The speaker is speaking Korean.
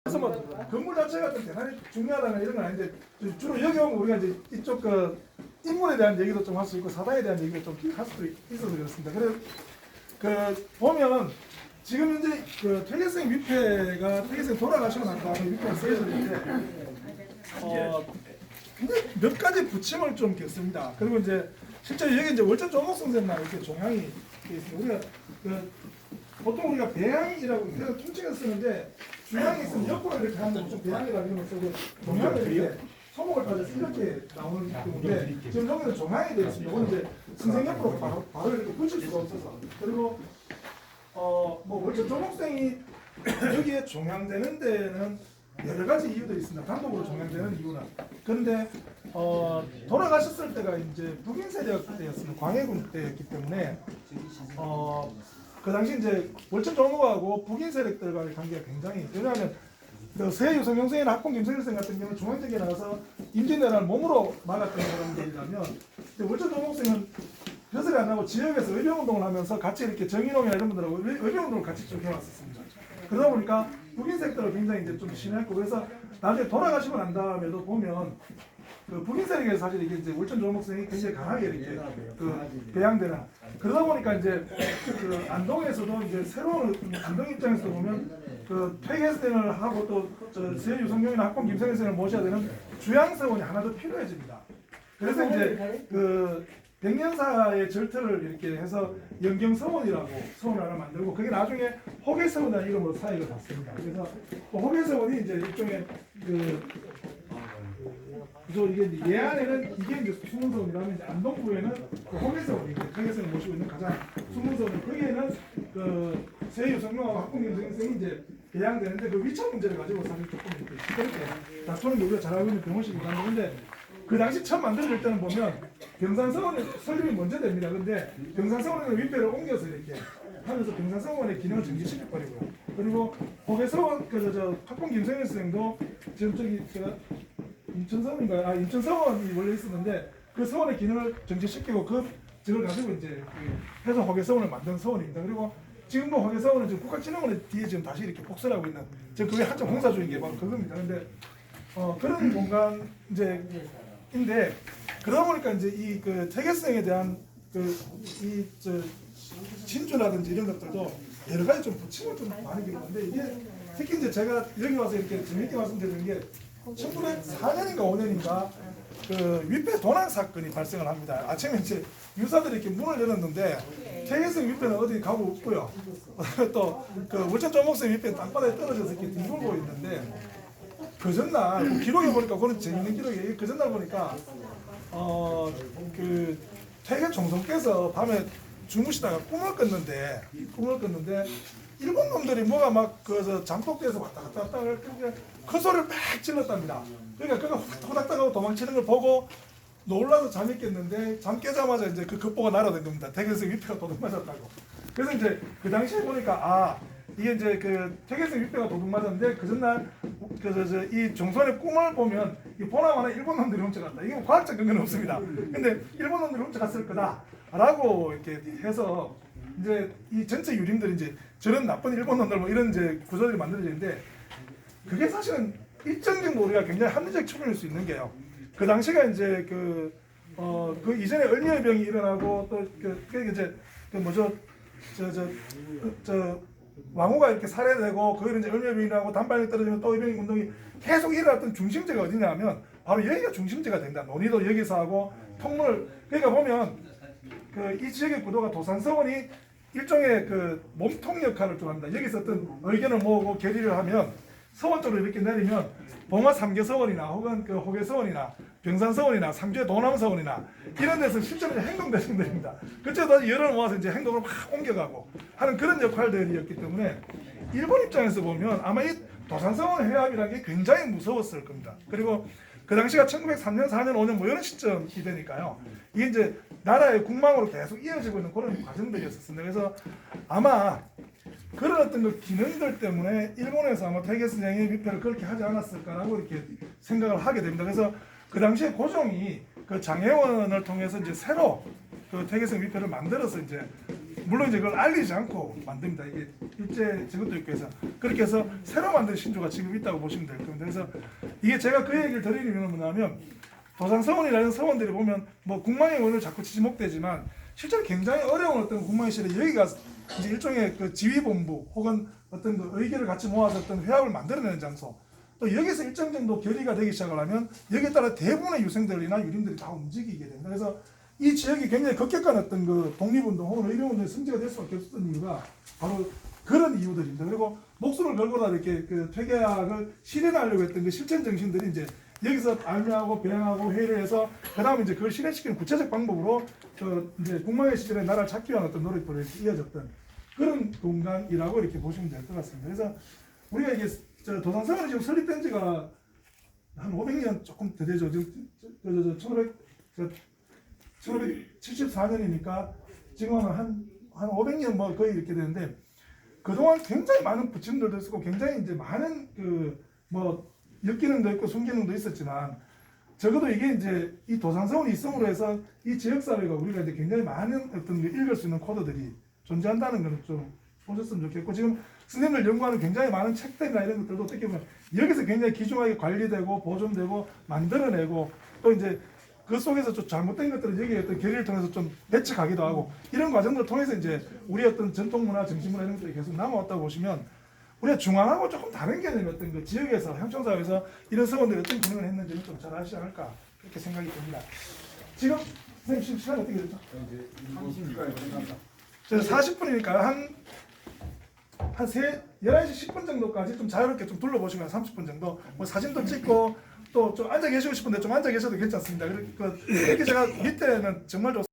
그래서 뭐 건물 자체가 좀 대단히 중요하다는 이런 건 아닌데 주로 여기 오면 우리가 이제 이쪽 그 인물에 대한 얘기도 좀 할 수 있고 사당에 대한 얘기도 좀 할 수도 있어서 그렇습니다. 그래서 그 보면 지금 현재 그 퇴계성 위패가 퇴계성 돌아가시고 난 다음에 위패가 쓰여져 있는데 근데 몇 가지 부침을 좀 겪습니다. 그리고 이제 실제로 여기 이제 월전 조목성전만 이렇게 종양이 되어 있습니다. 우리가 그 보통 우리가 배양이라고 그래서 통칭을 쓰는데 중앙에 있으면 옆으로 이렇게 하면 좀 배양이라는 걸 쓰고 종양을 이렇게 소목을 따져서 이렇게 나오는 경우인데 지금 여기는 종양이 되어 있습니다. 이거는 이제 선생 옆으로 바로 이렇게 붙일 수가 없어서 그리고 뭐 월전 조목생이 여기에 종양되는 데는 여러 가지 이유들이 있습니다. 단독으로 종양되는 이유는 그런데 돌아가셨을 때가 이제 북인 세력 때였습니다. 광해군 때였기 때문에 그 당시 이제 월천 조목하고 북인 세력들과의 관계가 굉장히 왜냐하면 그 서해유성 형성이나 학봉 김성일생 같은 경우는 중앙적에 나와서 임진왜란을 몸으로 막았던 사람들이라면 월천 조목생은 벼슬이 안 나고 지역에서 의병운동을 하면서 같이 이렇게 정인홍이나 이런 분들하고 의병운동을 같이 쭉 해왔었습니다. 그러다 보니까 북인 세력들을 굉장히 이제 좀 신뢰했고 그래서 나중에 돌아가시고 난 다음에도 보면 그 북인 세력에서 사실 이게 이제 월천 조목생이 굉장히 강하게 이렇게 그 배양되는 그러다 보니까 이제 그 안동에서도 이제 새로운 안동 입장에서 보면 그 퇴계선을 하고 또 서해유성룡이나 학봉 김성일생을 모셔야 되는 주양서원이 하나 더 필요해집니다. 그래서 이제 그 백년사의 절터를 이렇게 해서 영경서원이라고 서원을 하나 만들고 그게 나중에 호계서원이라는 이름으로 사역을 받습니다. 그래서 호계서원이 이제 일종의 그래서 이게 예안에는 이게 이제 수문서원이라면 이제 안동구에는 그 호계서원이 퇴계선을 모시고 있는 가장 수문서원 거기에는 그 서해유성룡하고 학봉 김성일생이 이제 배양되는데 그 위치 문제를 가지고 사실 조금 이렇게 시끄럽게 다투는 게 우리가 잘 알고 있는 병원식이긴 한데 그 당시 처음 만들어질 때는 보면 병산서원의 설립이 먼저 됩니다. 근데 병산서원에는 위패를 옮겨서 이렇게 하면서 병산서원의 기능을 정지시켜버리고요. 그리고 호계서원 저 학봉 김성일 선생도 지금 저기 제가 인천서원인가요? 인천서원이 원래 있었는데 그 서원의 기능을 정지시키고 그 적을 가지고 이제 해서 호계서원을 만든 서원입니다. 그리고 지금도 호계서원은 지금 국가진흥원의 뒤에 지금 다시 이렇게 복설하고 있는 지금 그게 한참 공사 중인 게 바로 그겁니다. 근데 그런 공간 인데 그러다 보니까 이제 이 그 퇴계성에 대한 저 진주라든지 이런 것들도 여러 가지 좀 부침을 좀 많이 겪는데 이게 특히 이제 제가 여기 와서 이렇게 재밌게 말씀드리는 게 1904년인가 5년인가 그 위패 도난 사건이 발생을 합니다. 아침에 이제 유사들이 이렇게 문을 열었는데 퇴계성 위패는 어디 가고 없고요. 또 그 월천 조목생 위패는 땅바닥에 떨어져서 이렇게 뒹굴고 있는데 그 전날 기록에 보니까 그런 재밌는 기록이 그 전날 보니까 그 퇴계 총독께서 밤에 주무시다가 꿈을 꿨는데 일본 놈들이 뭐가 막 그 잠복대에서 왔다 갔다 큰 소리를 막 질렀답니다. 그러니까 그가 호닥닥하고 도망치는 걸 보고 놀라서 잠이 깼는데 잠 깨자마자 이제 그 급보가 날아든 겁니다. 퇴계성 위패가 도둑 맞았다고. 그래서 이제 그 당시에 보니까 이게 이제 그 퇴계성 위패가 도둑 맞았는데 그 전날 이 종선의 꿈을 보면 이 보나마나 일본 놈들이 훔쳐갔다. 이게 과학적 근거는 없습니다. 근데 일본 놈들이 훔쳐갔을 거다라고 이렇게 해서 이제 이 전체 유림들이 이제 저런 나쁜 일본 놈들 뭐 이런 이제 구조들이 만들어지는데 그게 사실은 일정 정도 우리가 굉장히 합리적 추론일 수 있는 게요. 그 당시가 이제 그 이전에 을미의병이 일어나고 또 이제 왕후가 이렇게 살해되고 거기를 이제 을미의병이라고 단발이 떨어지면 또 의병 운동이 계속 일어났던 중심지가 어디냐면 바로 여기가 중심지가 된다. 논의도 여기서 하고 통로를 그러니까 보면 이 지역의 구도가 도산서원이 일종의 그 몸통 역할을 좀 합니다. 여기서 어떤 의견을 모으고 결의를 하면 서원 쪽으로 이렇게 내리면 봉화 삼계서원이나 혹은 그 호계서원이나 병산서원이나 상주의 도남서원이나 이런 데서 실제로 행동대상들입니다. 그쪽에다 열을 모아서 이제 행동을 막 옮겨가고 하는 그런 역할들이었기 때문에 일본 입장에서 보면 아마 이 도산서원 해합이라는 게 굉장히 무서웠을 겁니다. 그리고 그 당시가 1903년, 4년, 5년 뭐 이런 시점이 되니까요. 이게 이제 나라의 국망으로 계속 이어지고 있는 그런 과정들이었습니다. 그래서 아마 그런 어떤 그 기능들 때문에 일본에서 아마 퇴계선생의 위패를 그렇게 하지 않았을까라고 이렇게 생각을 하게 됩니다. 그래서 그 당시에 고종이 그 장혜원을 통해서 이제 새로 그 퇴계선 위패를 만들어서 이제 물론 이제 그걸 알리지 않고 만듭니다. 이게 일제 저것도 있고 해서 그렇게 해서 새로 만든 신조가 지금 있다고 보시면 될 겁니다. 그래서 이게 제가 그 얘기를 드리는 이유는 뭐냐면 도산서원이라는 서원들이 보면 뭐 국망의 원을 자꾸 지목되지만 실제로 굉장히 어려운 어떤 국망의 시대 여기가 이제 일종의 그 지휘본부 혹은 어떤 그 의견을 같이 모아서 어떤 회합을 만들어내는 장소 또 여기서 일정 정도 결의가 되기 시작을 하면 여기에 따라 대부분의 유생들이나 유림들이 다 움직이게 됩니다. 그래서 이 지역이 굉장히 급격한 어떤 그 독립운동 혹은 의료운동의 성지가 될 수밖에 없었던 이유가 바로 그런 이유들입니다. 그리고 목숨을 걸고라 이렇게 그 퇴계학을 실현하려고 했던 그 실천 정신들이 이제 여기서 알명하고 배양하고 회의를 해서 그 다음에 이제 그걸 실현시키는 구체적 방법으로 그 이제 국망의 시절에 나라를 찾기 위한 어떤 노력들이 이어졌던 그런 공간이라고 이렇게 보시면 될 것 같습니다. 그래서 우리가 이게 저 도산서원이 지금 설립된 지가 한 500년 조금 더 되죠. 지금 1574년이니까 지금은 한 500년 뭐 거의 이렇게 되는데 그동안 굉장히 많은 부침들도 있었고 굉장히 이제 많은 그 뭐 역기능도 있고 순기능도 있었지만 적어도 이게 이제 이 도산서원이 있음으로 해서 이 지역 사회가 우리가 이제 굉장히 많은 어떤 읽을 수 있는 코드들이 존재한다는 걸 좀 보셨으면 좋겠고 지금 선생님들 연구하는 굉장히 많은 책들이나 이런 것들도 어떻게 보면 여기서 굉장히 귀중하게 관리되고 보존되고 만들어내고 또 이제 그 속에서 좀 잘못된 것들은 여기 어떤 결의를 통해서 좀 배척하기도 하고 이런 과정들을 통해서 이제 우리 어떤 전통문화, 정신문화 이런 것들이 계속 남아왔다고 보시면 우리가 중앙하고 조금 다른 개념의 어떤 그 지역에서 형평사회에서 이런 서원들이 어떤 기능을 했는지는 좀 잘 아시지 않을까 그렇게 생각이 듭니다. 지금 선생님 지금 시간이 어떻게 되죠? 저희 40분이니까 한 11시 10분 정도까지 좀 자유롭게 좀 둘러보시면 30분 정도 뭐 사진도 찍고 또 좀 앉아 계시고 싶은데 좀 앉아 계셔도 괜찮습니다. 그렇게 제가 밑에는 정말 좋습니다.